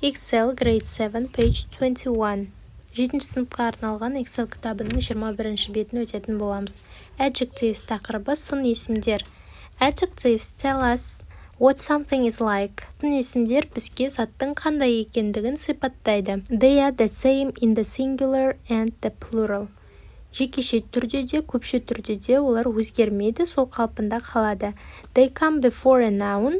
Excel Grade 7, page 21. 7-ші сыныпқа арналған Excel кітабының 21-ші бетін өтетін боламыз. Adjectives тақырыбы сын есімдер. Adjectives tell us what something is like. Сын есімдер бізге заттың қандай екендігін сипаттайды. They are the same in the singular and the plural. Жекеше түрде де, көпше түрде де олар өзгермейді, сол қалпында қалады. They come before a noun.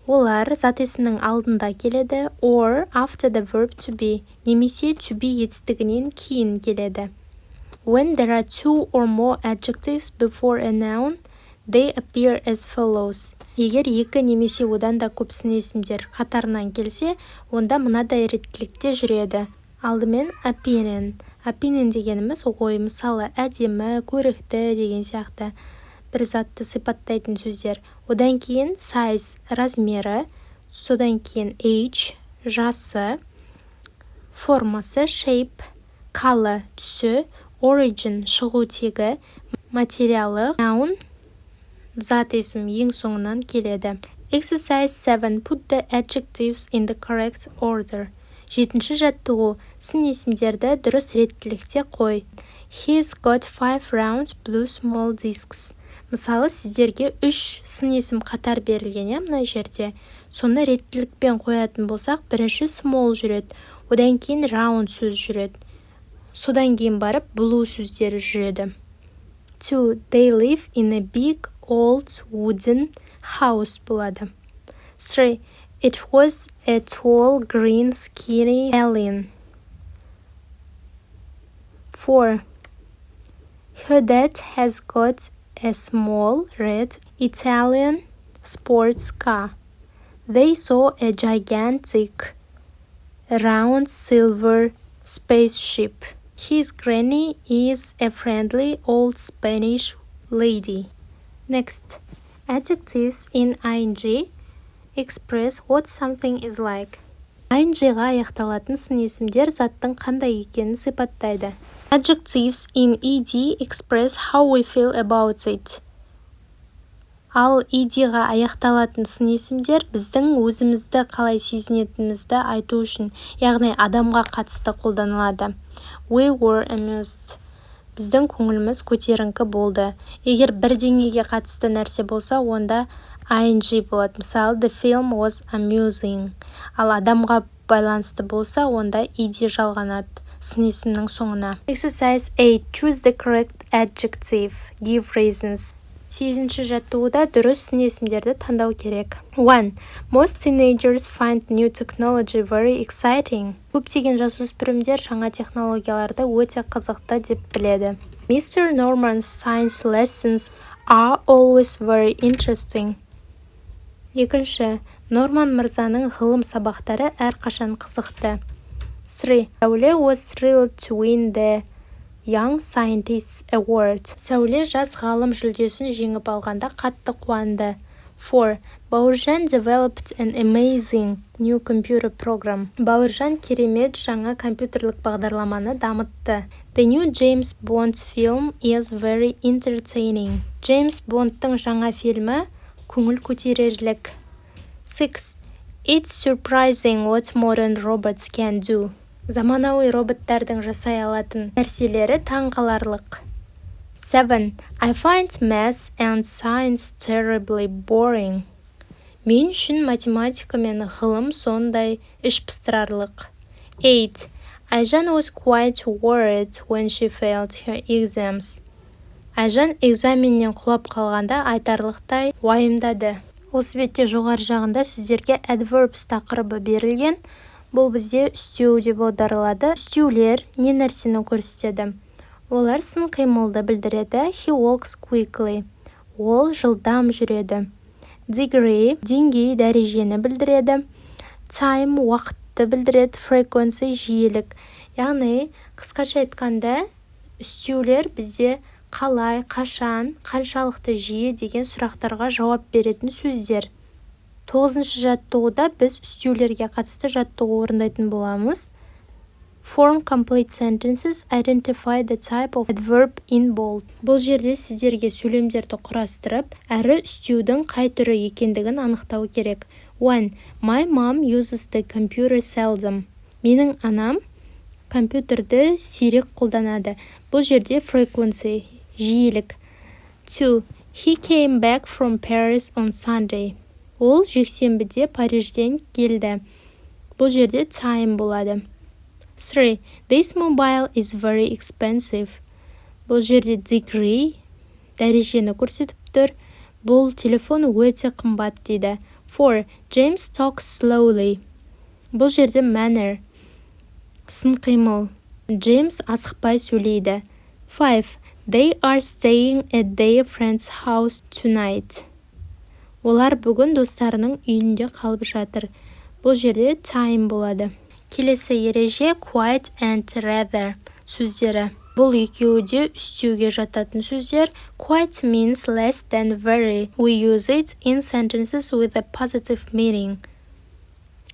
Олар зат есімнің алдында келеді, or after the verb to be, немесе to be етістігінен кейін келеді. When there are two or more adjectives before a noun, they appear as follows. Егер екі немесе одан да көп сын есімдер қатарынан келсе, онда мынадай реттілікте жүреді. Алдымен opinion. Opinion дегеніміз ой, мысалы әдемі, көрікті деген сияқты бір затты сипаттайтын сөздер. Одан кейін size, размері, содан кейін age, жасы, формасы, shape, color, түсі, origin, шығу тегі, материалы, noun, зат есім ең соңынан келеді. Exercise 7. Put the adjectives in the correct order. 7-ші жаттығу. Сын есімдерді дұрыс реттілікте қой. He's got 5 round blue small discs. Мысалы, сіздерге 3 сын есім қатар берілген, мына жерде. Соны реттілікпен қоятын болсақ, бірінші small жүреді, одан кейін round сөз жүреді. Содан кейін барып blue сөздері жүреді. 2. They live in a big old wooden house болады. 3. It was a tall, green, skinny alien. 4. Her dad has got a small, red, Italian sports car. They saw a gigantic, round, silver spaceship. His granny is a friendly old Spanish lady. Next, adjectives in ing express what something is like. ing-ға аяқталатын сын есімдер заттың қандай екенін сипаттайды. Adjectives in ed express how we feel about it. Ал ed-ға аяқталатын сын есімдер біздің өзімізді қалай сезінетінімізді айту үшін, яғни адамға қатысты қолданылады. We were amused. Біздің көңіліміз көтеріңкі болды. Егер бірдеңеге қатысты нәрсе болса, онда ing болады. Мысалы, the film was amusing. Ал адамға байланысты болса, онда ed жалғанады сын есімнің соңына. Exercise 8. Choose the correct adjective. Give reasons. 8-ші жаттығуда дұрыс сын есімдерді таңдау керек. 1. Most teenagers find new technology very exciting. Көптеген жасөспірімдер жаңа технологияларды өте қызықты деп біледі. Mr. Norman's science lessons are always very interesting. 2. Норман мырзаның ғылым сабақтары әрқашан қызықты. 3. Сәуле was thrilled to win the Young Scientists Award. Сәуле жас ғалым жүлдесін жеңіп алғанда қатты қуанды. 4. Бауыржан developed an amazing new computer program. Бауыржан керемет жаңа компьютерлік бағдарламаны дамытты. The new James Bond film is very entertaining. Джеймс Бондтың жаңа фильмі көңіл көтерерлік. 6. It's surprising what modern robots can do. Заманауи роботтардың жасай алатын нәрселері таңқаларлық. 7. I find math and science terribly boring. Мен үшін математика мен ғылым сондай іш пыстырарлық. 8. Айжан was quite worried when she failed her exams. Айжан экзаменнен құлап қалғанда айтарлықтай уайымдады. Осы бетте жоғары жағында сіздерге Adverbs тақырыбы берілген. Бұл бізде үстеу деп аударылады. Үстеулер не нәрсені көрсетеді? Олар сын қимылды білдіреді. He walks quickly. Ол жылдам жүреді. Degree деңгей, дәрежені білдіреді. Time уақытты білдіреді. Frequency жиілік. Яғни қысқаша айтқанда үстеулер бізде қалай, қашан, қаншалықты жиі деген сұрақтарға жауап беретін сөздер. 9-ші жаттығуда біз үстеулерге қатысты жаттығу орындайтын боламыз. Form complete sentences, identify the type of adverb in bold. Бұл жерде сіздерге сөйлемдерді құрастырып, әрі үстеудің қай түрі екендігін анықтау керек. 1. My mom uses the computer seldom. Менің анам компьютерді сирек қолданады. Бұл жерде frequency, жиілік. 2. He came back from Paris on Sunday. Ол жексенбіде Парижден келді. Бұл жерде time болады. 3. This mobile is very expensive. Бұл жерде degree, дәрежені көрсетіп тұр. Бұл телефон өте қымбат дейді. 4. James talks slowly. Бұл жерде manner, сын қимыл. James асықпай сөйлейді. 5. They are staying at their friend's house tonight. Олар бүгін достарының үйінде қалып жатыр. Бұл жерде time болады. Келесі ереже quite and rather сөздері. Бұл екеуі де үстеуге жататын сөздер. Quite means less than very. We use it in sentences with a positive meaning.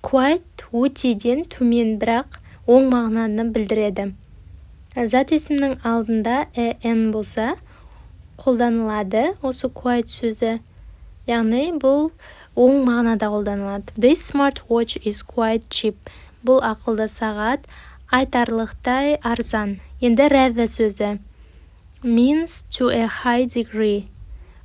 Quite өтеден төмен бірақ оң мағынаны білдіреді. Зат есімнің алдында en болса қолданылады осы quite сөзі. Яғни бұл оң мағынада қолданылады. This smartwatch is quite cheap. Бұл ақылды сағат айтарлықтай арзан. Енді rather сөзі. Means to a high degree.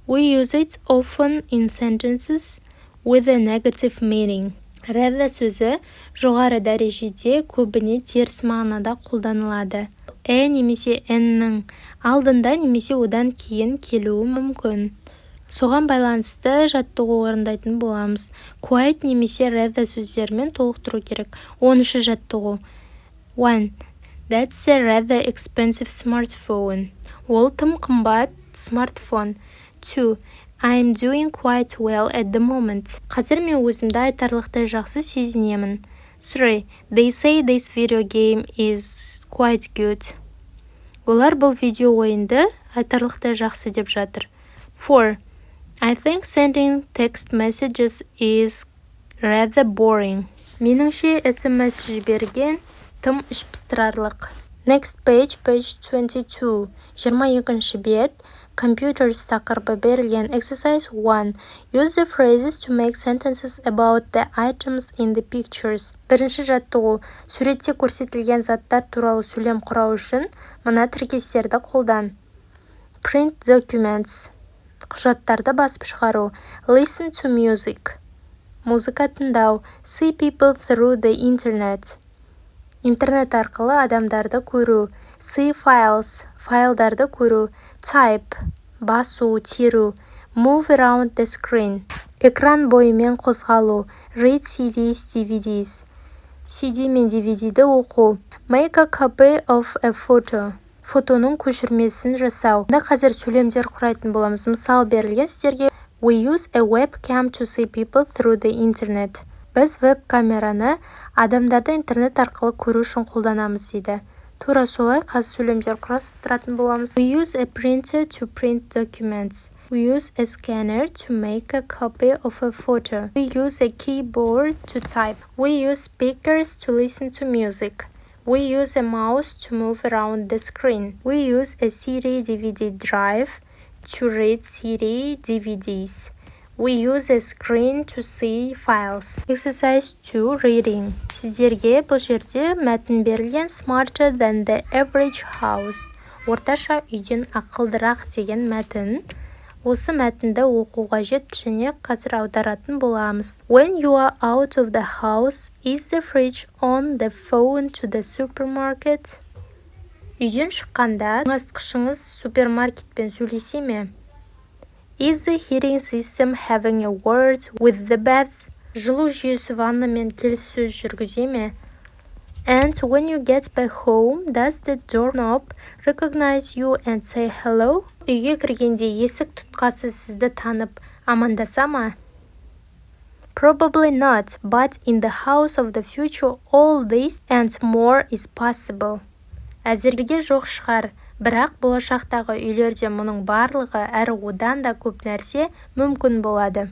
We use it often in sentences with a negative meaning. Rather сөзі жоғары дәрежеде көбіне теріс мағынада қолданылады. Немесе nнің алдында немесе одан кейін келуі мүмкін. Соған байланысты жаттығу орындайтын боламыз. Quite немесе rather сөздермен толықтыру керек. 10-шы жаттығу. 1. That's a rather expensive smartphone. Ол тым қымбат смартфон. 2. I'm doing quite well at the moment. Қазір мен өзімді айтарлықтай жақсы сезінемін. 3. They say this video game is quite good. Олар бұл видео ойынды айтарлықтай жақсы деп жатыр. 4. I think sending text messages is rather boring. Меніңше SMS жіберген тым ішпыстырарлық. Next page 22. 22-ші бет. Computers тақырыбы берілген. Exercise 1. Use the phrases to make sentences about the items in the pictures. Бірінші жаттығу. Суретте көрсетілген заттар туралы сөйлем құрау үшін мына тіркестерді қолдан. Print documents. Құжаттарды басып шығару. Listen to music. Музыка тыңдау. See people through the internet. Интернет арқылы адамдарды көру. See files. Файлдарды көру. Type. Басу, теру. Move around the screen. Экран бойымен қозғалу. Read CDs, DVDs. CD мен DVDді оқу. Make a copy of a photo. Фотоның көшірмесін жасау. Қазір сөйлемдер құрайтын боламыз. Мысал берілген сіздерге. We use a webcam to see people through the internet. Біз веб-камераны адамдарды интернет арқылы көру үшін қолданамыз дейді. Тура солай қазір сөйлемдер құрастыратын боламыз. We use a printer to print documents. We use a scanner to make a copy of a photo. We use a keyboard to type. We use speakers to listen to music. We use a mouse to move around the screen. We use a CD-DVD drive to read CD DVDs. We use a screen to see files. Exercise 2. Reading. Сіздерге бұл жерде мәтін берілген smarter than the average house. Орташа үйден ақылдырақ деген мәтін. Осы мәтінді оқу қажет және қазір аударатын боламыз. When you are out of the house, is the fridge on the phone to the supermarket? Үйден шыққанда тоңазытқышыңыз супермаркетпен сөйлесе ме? Is the heating system having a word with the bath? Жылу жүйесі ваннамен келіссөз жүргізе ме? And when you get back home, does the doorknob recognize you and say hello? Үйге кіргенде есік тұтқасы сізді танып амандаса ма? Probably not, but in the house of the future, all this and more is possible. Әзірге жоқ шығар, бірақ болашақтағы үйлерде мұның барлығы әрі одан да көп нәрсе мүмкін болады.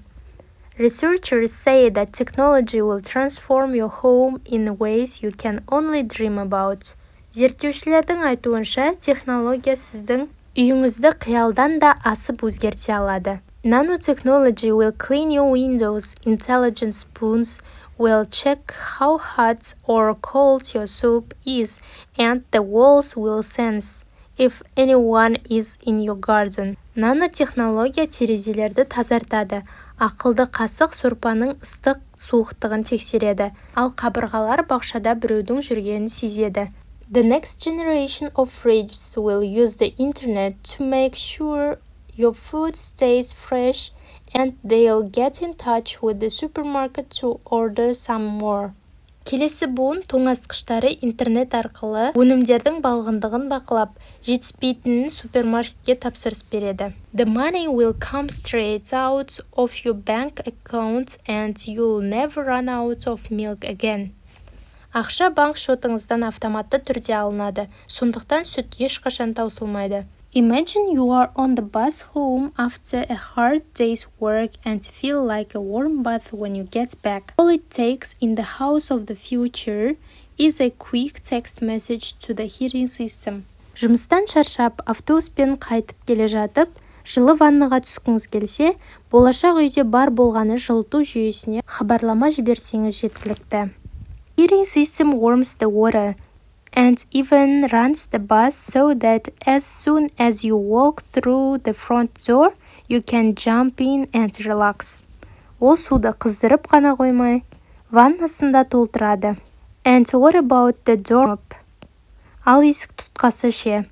Researchers say that technology will transform your home in ways you can only dream about. Зерттеушілердің айтуынша, технология сіздің үйіңізді қиялдан да асып өзгерте алады. Nanotechnology will clean your windows. Intelligent spoons will check how hot or cold your soup is, and the walls will sense if anyone is in your garden. Нанотехнология терезелерді тазартады. Ақылды қасық сорпаның ыстық суықтығын тексереді, ал қабырғалар бақшада біреудің жүргенін сезеді. The next generation of fridges will use the internet to make sure your food stays fresh, and they'll get in touch with the supermarket to order some more. Келесі буын тоңазытқыштары интернет арқылы өнімдердің балғындығын бақылап, жетіспейтінін супермаркетке тапсырыс береді. The money will come straight out of your bank account and you'll never run out of milk again. Ақша банк шотыңыздан автоматты түрде алынады, сондықтан сүт ешқашан таусылмайды. Imagine you are on the bus home after a hard day's work and feel like a warm bath when you get back. All it takes in the house of the future is a quick text message to the heating system. Жұмыстан шаршап, автобуспен қайтып келе жатып, жылы ваннаға түскіңіз келсе, болашақ үйде бар болғаны жылыту жүйесіне хабарлама жіберсеңіз жеткілікті. Heating system warms the water and even runs the bus so that as soon as you walk through the front door, you can jump in and relax. Ол суды қыздырып қана қоймай, ваннасында толтырады. And what about the doorknob? Ал есік тұтқасы ше?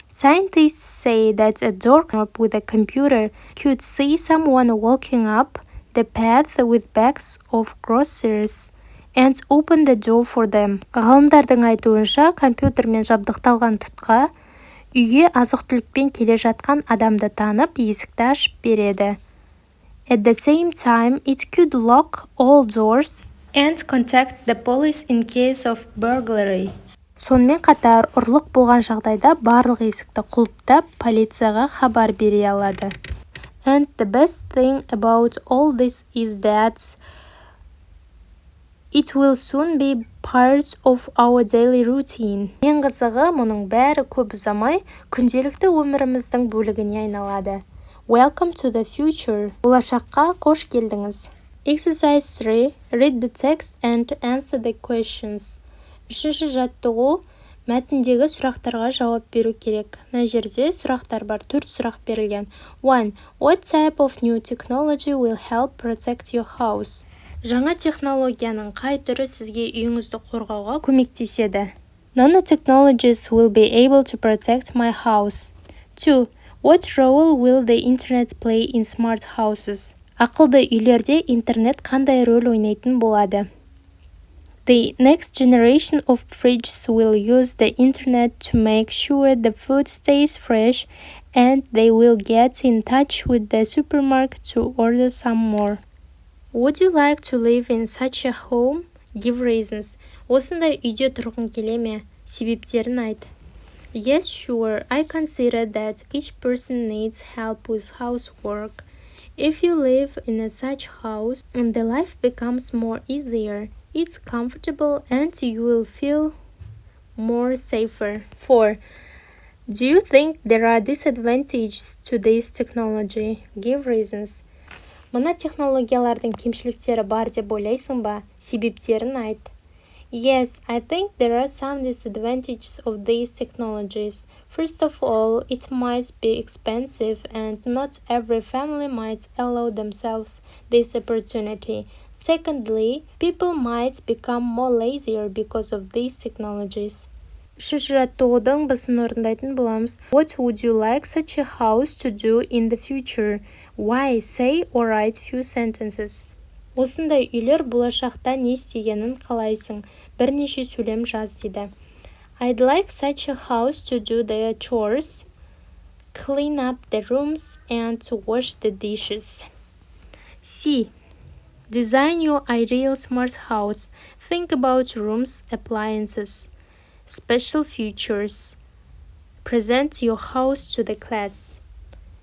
Scientists say that a doorknob with a computer could see someone walking up the path with bags of groceries and open the door for them. Ғалымдардың айтуынша, компьютермен жабдықталған тұтқа үйге азық-түлікпен келе жатқан адамды танып, есікті ашып береді. At the same time, it could lock all doors and contact the police in case of burglary. Сонымен қатар, ұрлық болған жағдайда барлық есікті құлыптап, полицияға хабар бере алады. And the best thing about all this is that it will soon be part of our daily routine. Ең қызығы, мұның бәрі көп ұзамай күнделікті өміріміздің бөлігіне айналады. Welcome to the future. Болашаққа қош келдіңіз. Exercise 3. Read the text and answer the questions. Үшінші жаттығу, мәтіндегі сұрақтарға жауап беру керек. Мына жерде сұрақтар бар, 4 сұрақ берілген. 1. What type of new technology will help protect your house? Жаңа технологияның қай түрі сізге үйіңізді қорғауға көмектеседі? Nanotechnologies will be able to protect my house. 2. What role will the internet play in smart houses? Ақылды үйлерде интернет қандай рөл ойнайтын болады? The next generation of fridges will use the internet to make sure the food stays fresh, and they will get in touch with the supermarket to order some more. Would you like to live in such a home? Give reasons. Осындай үйде тұрғың келе ме? Себептерін айт. Yes, sure. I consider that each person needs help with housework. If you live in a such house, the life becomes more easier. It's comfortable and you will feel more safer. 4. Do you think there are disadvantages to this technology? Give reasons. Мына технологиялардың кемшіліктері бар деп ойлайсың ба? Себептерін айт. Yes, I think there are some disadvantages of these technologies. First of all, it might be expensive and not every family might allow themselves this opportunity. Secondly, people might become more lazier because of these technologies. Үшінші жаттығудың басын орындайтын боламыз. What would you like such a house to do in the future? Why? Say or write few sentences. Осындай үйлер болашақта не істегенін қалайсың? Бірнеше сөйлем жаз дейді. I'd like such a house to do the chores, clean up the rooms, and to wash the dishes. C. Design your ideal smart house. Think about rooms, appliances, special features. Present your house to the class.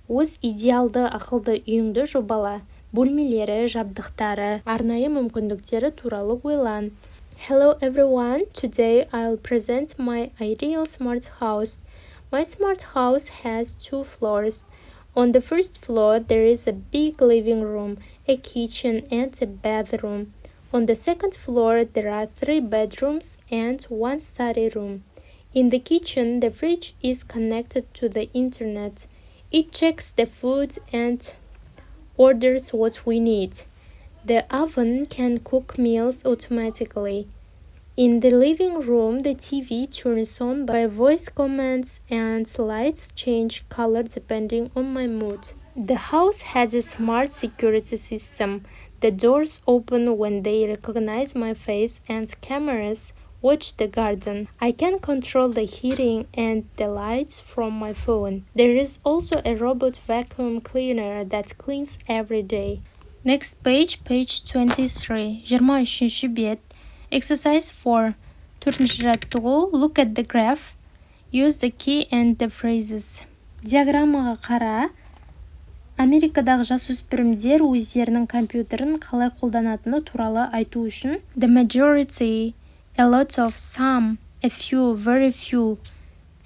Өз идеалды ақылды үйіңді жобала. Бөлмелері, жабдықтары, арнайы мүмкіндіктері туралы ойлан. Hello everyone, today I'll present my ideal smart house. My smart house has 2 floors. On the first floor, there is a big living room, a kitchen, and a bathroom. On the second floor, there are 3 bedrooms and 1 study room. In the kitchen, the fridge is connected to the internet. It checks the food and orders what we need. The oven can cook meals automatically. In the living room, the TV turns on by voice commands and lights change color depending on my mood. The house has a smart security system. The doors open when they recognize my face and cameras watch the garden. I can control the heating and the lights from my phone. There is also a robot vacuum cleaner that cleans every day. Next page 23. 23-ші бет. Exercise 4. 4-ші жаттығу. Look at the graph. Use the key and the phrases. Диаграммаға қара. Америкадағы жасөспірімдер өздерінің компьютерін қалай қолданатыны туралы айту үшін the majority, a lot of, some, a few, very few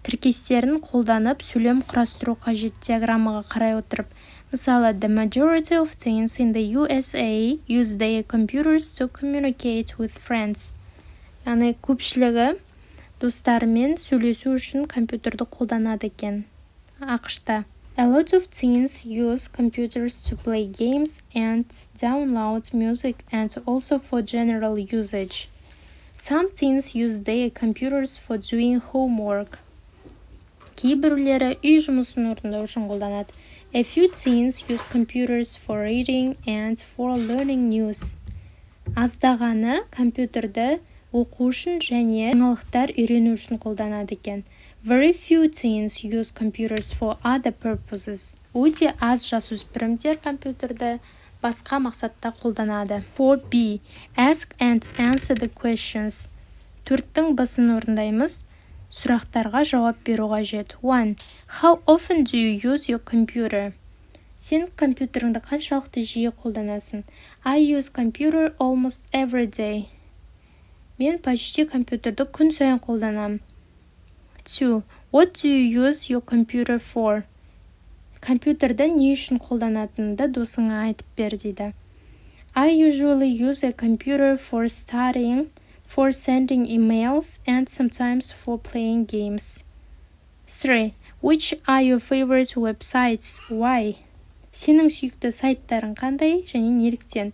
тіркестерін қолданып сөйлем құрастыру қажет диаграммаға қарай отырып. Мысалы, the majority of teens in the USA use their computers to communicate with friends. Яғни көпшілігі достарымен сөйлесу үшін компьютерді қолданады екен. ақш-та. A lot of teens use computers to play games and download music and also for general usage. Some teens use their computers for doing homework. Кейбіреулері үй жұмысын орындау үшін қолданады. A few teens use computers for reading and for learning news. Аздағаны компьютерді оқу үшін және жаңалықтар үйрену үшін қолданады екен. Very few teens use computers for other purposes. Өте аз жасөспірімдер компьютерді басқа мақсатта қолданады. 4B. Ask and answer the questions. 4-тің басын орындаймыз. Сұрақтарға жауап беру қажет. 1. How often do you use your computer? Сен компьютеріңді қаншалықты жиі қолданасың? I use computer almost every day. Мен почти компьютерді күн сайын қолданамын. 2. What do you use your computer for? Компьютерді не үшін қолданатыныңды досыңа айтып бер дейді. I usually use a computer for studying, for sending emails, and sometimes for playing games. 3. Which are your favorite websites? Why? Сенің сүйікті сайттарың қандай және неліктен?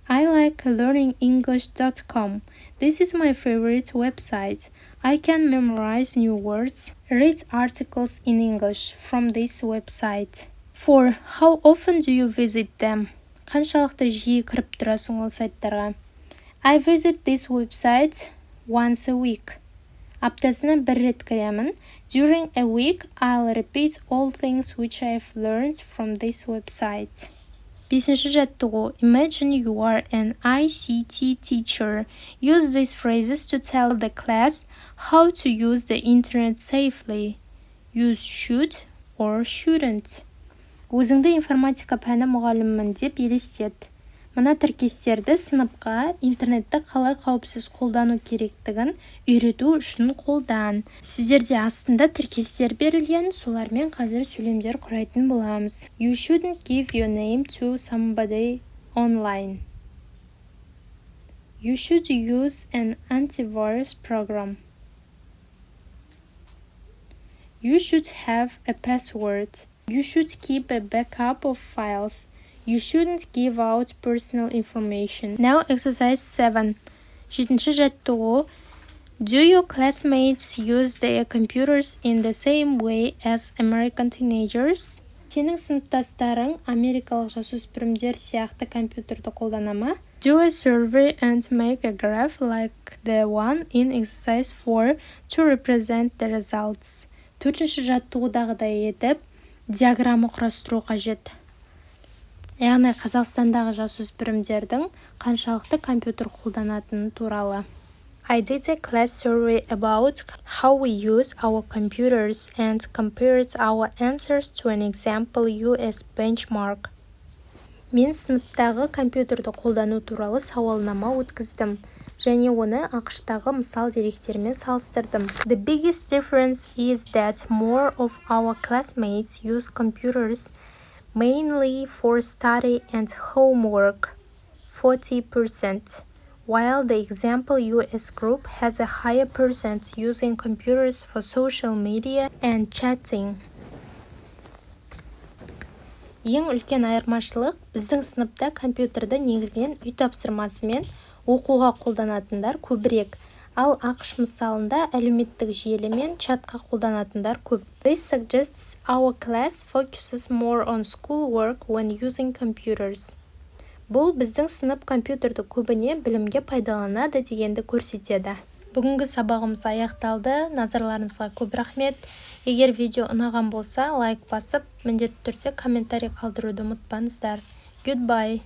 I like learningenglish.com. This is my favorite website. I can memorize new words, read articles in English from this website. 4. How often do you visit them? Қаншалықты жиі кіріп тұрасың ол сайттарға? I visit this website once a week. Аптасына бір рет кіремін. During a week, I'll repeat all things which I've learned from this website. 5-ші жаттығу. Imagine you are an ICT teacher. Use these phrases to tell the class how to use the internet safely. Use should or shouldn't. Өзіңді информатика пәні мұғаліммін деп елестет. Мына тіркестерді сыныпқа интернетті қалай қауіпсіз қолдану керектігін үйрету үшін қолдан. Сіздерде астында тіркестер берілген, солармен қазір сөйлемдер құрайтын боламыз. You shouldn't give your name to somebody online. You should use an antivirus program. You should have a password. You should keep a backup of files. You shouldn't give out personal information. Now exercise 7. 7-ші жаттығу. Do your classmates use their computers in the same way as American teenagers? Сенің сыныптастарың америкалық жасөспірімдер сияқты компьютерді қолдана ма? Do a survey and make a graph like the one in exercise 4 to represent the results. 4-ші жаттығудағыдай етіп, диаграмма құрастыру қажет. Яғни Қазақстандағы жасөспірімдердің қаншалықты компьютер қолданатыны туралы. I did a class survey about how we use our computers and compared our answers to an example US benchmark. Мен сыныптағы компьютерді қолдану туралы сауалнама өткіздім. және оны ақштағы мысал деректермен салыстырдым. The biggest difference is that more of our classmates use computers mainly for study and homework, 40%, while the example US group has a higher percent using computers for social media and chatting. Ең үлкен айырмашылық, біздің сыныпта компьютерді негізінен үй тапсырмасымен оқуға қолданатындар көбірек, ал ақш мысалында әлеуметтік желі мен чатқа қолданатындар көп. This suggests our class focuses more on schoolwork when using computers. Бұл біздің сынып компьютерді көбіне білімге пайдаланады дегенді көрсетеді. Бүгінгі сабағымыз аяқталды. Назарларыңызға көп рахмет. Егер видео ұнаған болса, лайк басып, міндетті түрде комментарий қалдыруды ұмытпаңыздар. Goodbye.